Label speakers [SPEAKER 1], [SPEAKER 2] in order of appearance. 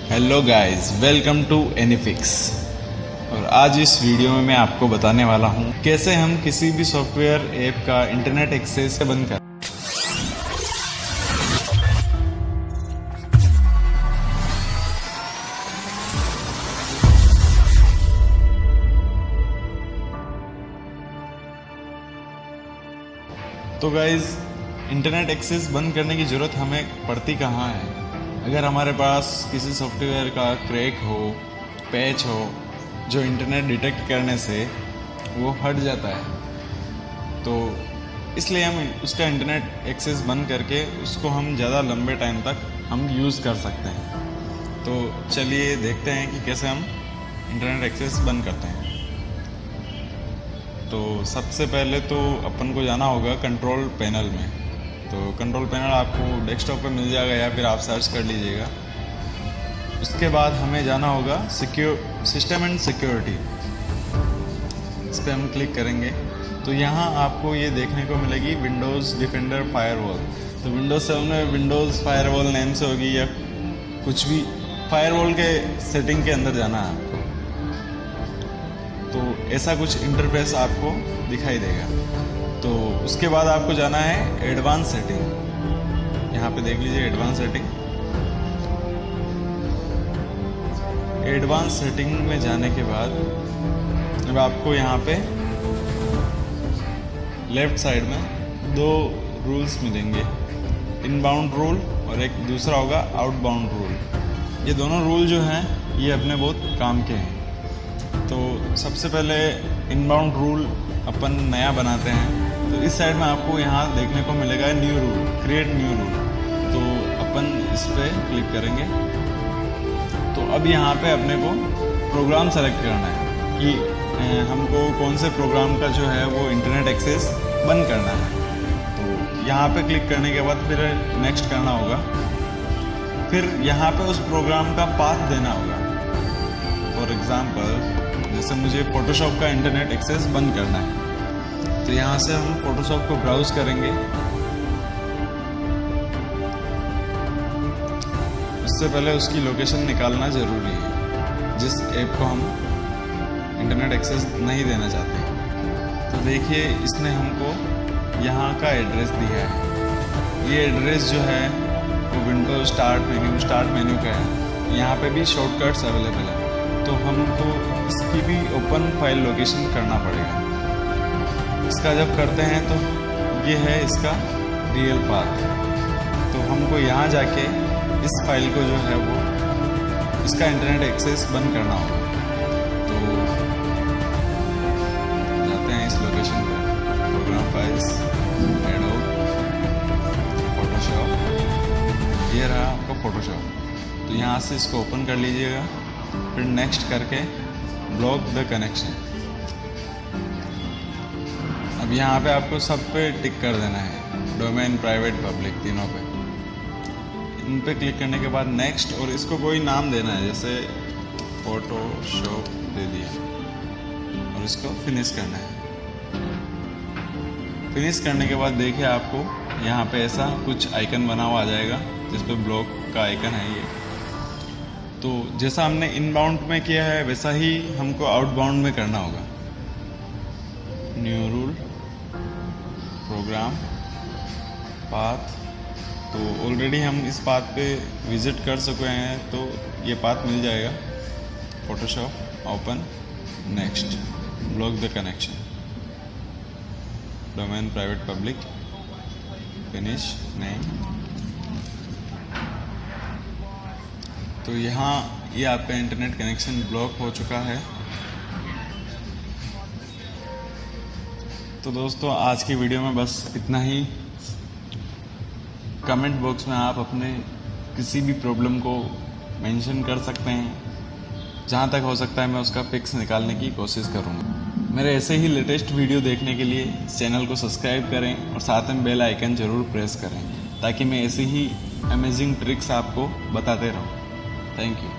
[SPEAKER 1] Hello guys, welcome to Anyfix. और आज इस वीडियो में मैं आपको बताने वाला हूं कैसे हम किसी भी सॉफ्टवेयर ऐप का इंटरनेट एक्सेस बंद कर। तो गाइस, इंटरनेट एक्सेस बंद करने की ज़रूरत हमें पड़ती कहाँ है? अगर हमारे पास किसी सॉफ्टवेयर का क्रैक हो, पैच हो, जो इंटरनेट डिटेक्ट करने से वो हट जाता है, तो इसलिए हम उसका इंटरनेट एक्सेस बंद करके उसको हम ज़्यादा लंबे टाइम तक हम यूज़ कर सकते हैं। तो चलिए देखते हैं कि कैसे हम इंटरनेट एक्सेस बंद करते हैं। तो सबसे पहले तो अपन को जाना होगा कंट्रोल पैनल में। तो कंट्रोल पैनल आपको डेस्कटॉप पे मिल जाएगा या फिर आप सर्च कर लीजिएगा। उसके बाद हमें जाना होगा सिस्टम एंड सिक्योरिटी। इस पर हम क्लिक करेंगे तो यहाँ आपको ये देखने को मिलेगी विंडोज़ डिफेंडर फायरवॉल। तो विंडोज़ 7 में विंडोज़ फायरवॉल नेम से होगी या कुछ भी फायरवॉल के सेटिंग के अंदर जाना है आपको। तो ऐसा कुछ इंटरफेस आपको दिखाई देगा। तो उसके बाद आपको जाना है एडवांस सेटिंग। यहाँ पे देख लीजिए एडवांस सेटिंग। एडवांस सेटिंग में जाने के बाद अब आपको यहाँ पे लेफ्ट साइड में दो रूल्स मिलेंगे, इनबाउंड रूल और एक दूसरा होगा आउटबाउंड रूल। ये दोनों रूल जो हैं ये अपने बहुत काम के हैं। तो सबसे पहले इनबाउंड रूल अपन नया बनाते हैं। तो इस साइड में आपको यहाँ देखने को मिलेगा new rule, create new rule. तो अपन इस पर क्लिक करेंगे। तो अब यहाँ पे अपने को प्रोग्राम सेलेक्ट करना है कि हमको कौन से प्रोग्राम का जो है वो इंटरनेट एक्सेस बंद करना है। तो यहाँ पे क्लिक करने के बाद फिर नेक्स्ट करना होगा। फिर यहाँ पे उस प्रोग्राम का पाथ देना होगा। फॉर एग्ज़ाम्पल, जैसे मुझे फ़ोटोशॉप का इंटरनेट एक्सेस बंद करना है, तो यहाँ से हम फ़ोटोशॉप को ब्राउज़ करेंगे। उससे पहले उसकी लोकेशन निकालना ज़रूरी है, जिस ऐप को हम इंटरनेट एक्सेस नहीं देना चाहते। तो देखिए, इसने हमको यहाँ का एड्रेस दिया है। ये एड्रेस जो है वो विंडोज स्टार्ट मेन्यू का है। यहाँ पे भी शॉर्टकट्स अवेलेबल है। तो हमको इसकी भी ओपन फाइल लोकेशन करना पड़ेगा। इसका जब करते हैं तो ये है इसका रियल पाथ। तो हमको यहाँ जाके इस फाइल को जो है वो इसका इंटरनेट एक्सेस बंद करना होगा। तो जाते हैं इस लोकेशन पर, प्रोग्राम फाइल्स, एडोब, फोटोशॉप। ये रहा आपका फोटोशॉप। तो यहाँ से इसको ओपन कर लीजिएगा। फिर नेक्स्ट करके ब्लॉक द कनेक्शन। अब यहाँ पे आपको सब पे टिक कर देना है, डोमेन, प्राइवेट, पब्लिक, तीनों पे। इन पे क्लिक करने के बाद नेक्स्ट, और इसको कोई नाम देना है, जैसे फोटोशॉप दे दिया, और इसको फिनिश करना है। फिनिश करने के बाद देखिए आपको यहाँ पे ऐसा कुछ आइकन बना हुआ आ जाएगा, जिस पे ब्लॉक का आइकन है ये। तो जैसा हमने इनबाउंड में किया है वैसा ही हमको आउटबाउंड में करना होगा। New rule, program, path. तो ऑलरेडी हम इस पाथ पे विज़िट कर चुके हैं, तो ये पाथ मिल जाएगा। Photoshop, open, next, block the connection, domain, private, public, finish, name. तो यहाँ ये आपका इंटरनेट कनेक्शन ब्लॉक हो चुका है। तो दोस्तों, आज की वीडियो में बस इतना ही। कमेंट बॉक्स में आप अपने किसी भी प्रॉब्लम को मेंशन कर सकते हैं। जहाँ तक हो सकता है मैं उसका फिक्स निकालने की कोशिश करूँगा। मेरे ऐसे ही लेटेस्ट वीडियो देखने के लिए चैनल को सब्सक्राइब करें और साथ में बेल आइकन ज़रूर प्रेस करें, ताकि मैं ऐसे ही अमेजिंग ट्रिक्स आपको बताते रहूँ। Thank you.